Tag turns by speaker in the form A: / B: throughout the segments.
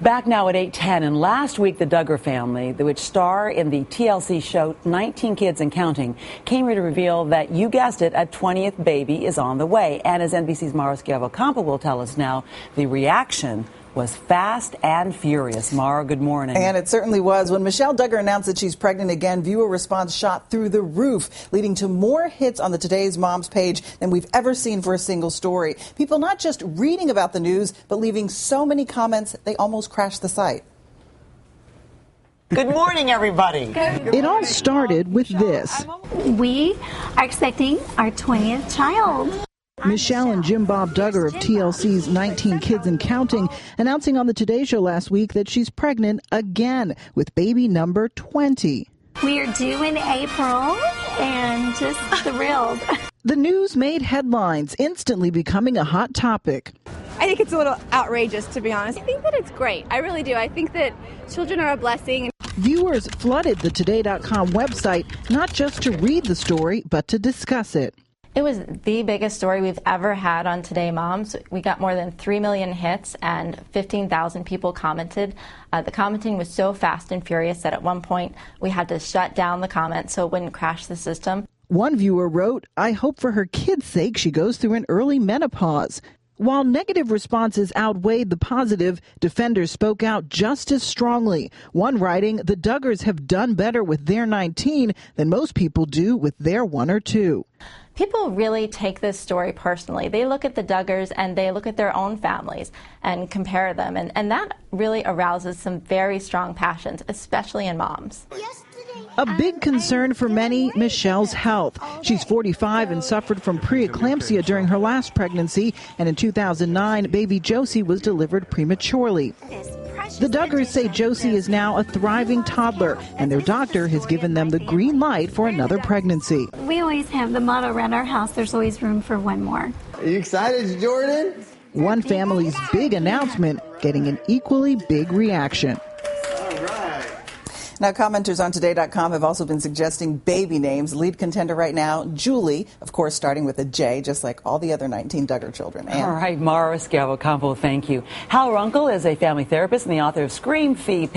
A: Back now at 8:10, and last week the Duggar family, which star in the TLC show 19 Kids and Counting, came here to reveal that, you guessed it, a 20th baby is on the way. And as NBC's Mara Schiavocampo will tell us now, the reaction was fast and furious. Mara, good morning.
B: And it certainly was. When Michelle Duggar announced that she's pregnant again, viewer response shot through the roof, leading to more hits on the Today's Moms page than we've ever seen for a single story. People not just reading about the news, but leaving so many comments they almost crashed the site.
C: Good morning, everybody.
D: It all started with this.
E: We are expecting our 20th child.
D: Michelle and Jim Bob Duggar of TLC's 19 Kids and Counting announcing on the Today Show last week that she's pregnant again with baby number 20.
E: We are due in April and just thrilled.
D: The news made headlines, instantly becoming a hot topic.
F: I think it's a little outrageous, to be honest. I think that it's great. I really do. I think that children are a blessing.
D: Viewers flooded the Today.com website, not just to read the story, but to discuss it.
G: It was the biggest story we've ever had on Today Moms. We got more than 3 million hits and 15,000 people commented. The commenting was so fast and furious that at one point we had to shut down the comments so it wouldn't crash the system.
D: One viewer wrote, "I hope for her kid's sake she goes through an early menopause." While negative responses outweighed the positive, defenders spoke out just as strongly. One writing, "The Duggars have done better with their 19 than most people do with their 1 or 2.
G: People really take this story personally. They look at the Duggars and they look at their own families and compare them. And that really arouses some very strong passions, especially in moms.
D: A big concern for many, Michelle's health. She's 45 and suffered from preeclampsia during her last pregnancy, and in 2009, baby Josie was delivered prematurely. The Duggars say Josie is now a thriving toddler, and their doctor has given them the green light for another pregnancy.
E: We always have the motto around our house, there's always room for one more.
C: Are you excited, Jordan?
D: One family's big announcement getting an equally big reaction.
B: Now, commenters on Today.com have also been suggesting baby names. Lead contender right now, Julie, of course, starting with a J, just like all the other 19 Duggar children.
A: All right, Mara Schiavocampo, thank you. Hal Runkle is a family therapist and the author of Scream-Free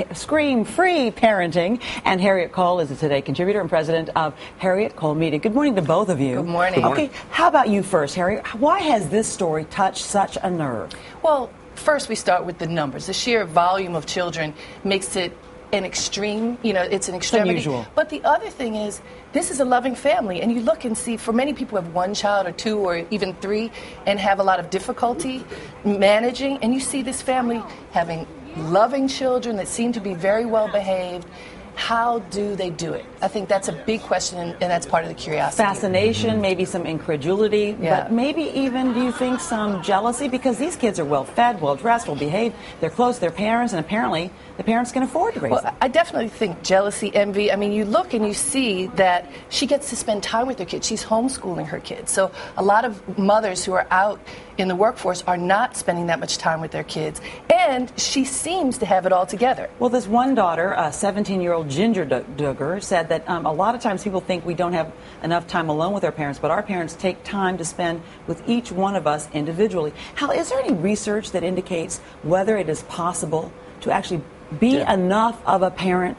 A: Parenting. And Harriet Cole is a Today contributor and president of Harriet Cole Media. Good morning to both of you.
H: Good morning.
A: Okay, how about you first, Harriet? Why has this story touched such a nerve?
H: Well, first we start with the numbers. The sheer volume of children makes it an extreme, it's an extremity.
A: Unusual.
H: But the other thing is, this is a loving family, and you look and see, for many people who have 1 child or 2 or even 3 and have a lot of difficulty managing, and you see this family having loving children that seem to be very well behaved. How do they do it? I think that's a big question, and that's part of the curiosity.
A: Fascination, maybe some incredulity, but maybe even, do you think, some jealousy? Because these kids are well-fed, well-dressed, well-behaved, they're close to their parents, and apparently the parents can afford to raise them.
H: I definitely think jealousy, envy. I mean, you look and you see that she gets to spend time with her kids. She's homeschooling her kids. So a lot of mothers who are out in the workforce are not spending that much time with their kids. And she seems to have it all together.
A: Well, this one daughter, a 17-year-old Ginger Duggar, said that a lot of times people think we don't have enough time alone with our parents, but our parents take time to spend with each one of us individually. Hal, is there any research that indicates whether it is possible to actually be enough of a parent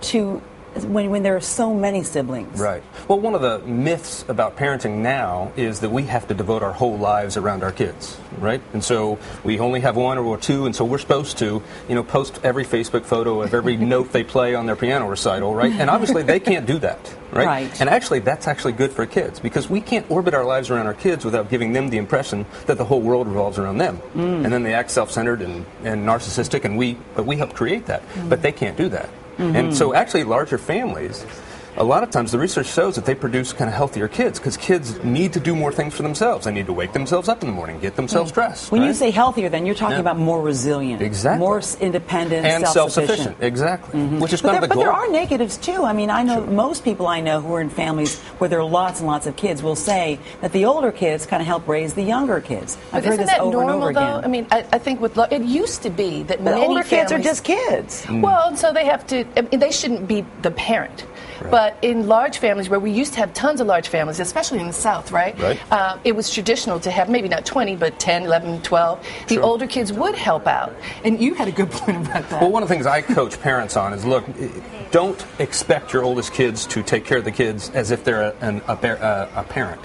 A: to when there are so many siblings?
I: Right. Well, one of the myths about parenting now is that we have to devote our whole lives around our kids, right? And so we only have 1 or 2, and so we're supposed to, post every Facebook photo of every note they play on their piano recital, right? And obviously they can't do that, right? And actually, that's actually good for kids, because we can't orbit our lives around our kids without giving them the impression that the whole world revolves around them. And then they act self-centered and narcissistic, and we help create that. But they can't do that. And so actually larger families, a lot of times the research shows that they produce kind of healthier kids, because kids need to do more things for themselves. They need to wake themselves up in the morning, get themselves dressed.
A: When you say healthier, then you're talking about more resilient, more independent,
I: and self-sufficient. Exactly. Which is kind of the goal.
A: But there are negatives too. I mean, I know most people I know who are in families where there are lots and lots of kids will say that the older kids kind of help raise the younger kids. I've heard this over and over again.
H: I mean, I think it used to be that
A: the
H: many
A: older
H: families,
A: kids are just kids.
H: Well, and so they have to. I mean, they shouldn't be the parent. But But in large families, where we used to have tons of large families, especially in the South, right? It was traditional to have maybe not 20, but 10, 11, 12. The older kids would help out. And you had a good point about that.
I: Well, one of the things I coach parents on is, look, don't expect your oldest kids to take care of the kids as if they're a parent.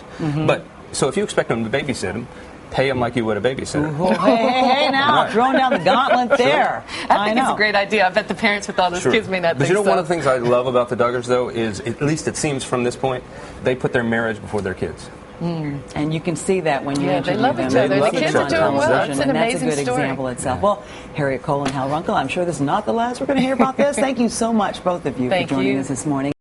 I: But so if you expect them to babysit them, pay them like you would a babysitter.
A: Hey, now, throwing down the gauntlet there.
H: I think it's a great idea. I bet the parents with all those kids may not
I: But
H: think
I: you know,
H: so.
I: one of the things I love about the Duggars, though, is, at least it seems from this point, they put their marriage before their kids.
A: And you can see that when you
H: they love each other. The kids are doing well. It's an amazing
A: that's a good
H: story.
A: example itself. Well, Harriet Cole and Hal Runkle, I'm sure this is not the last we're going to hear about this. Thank you so much, both of you, for joining us this morning.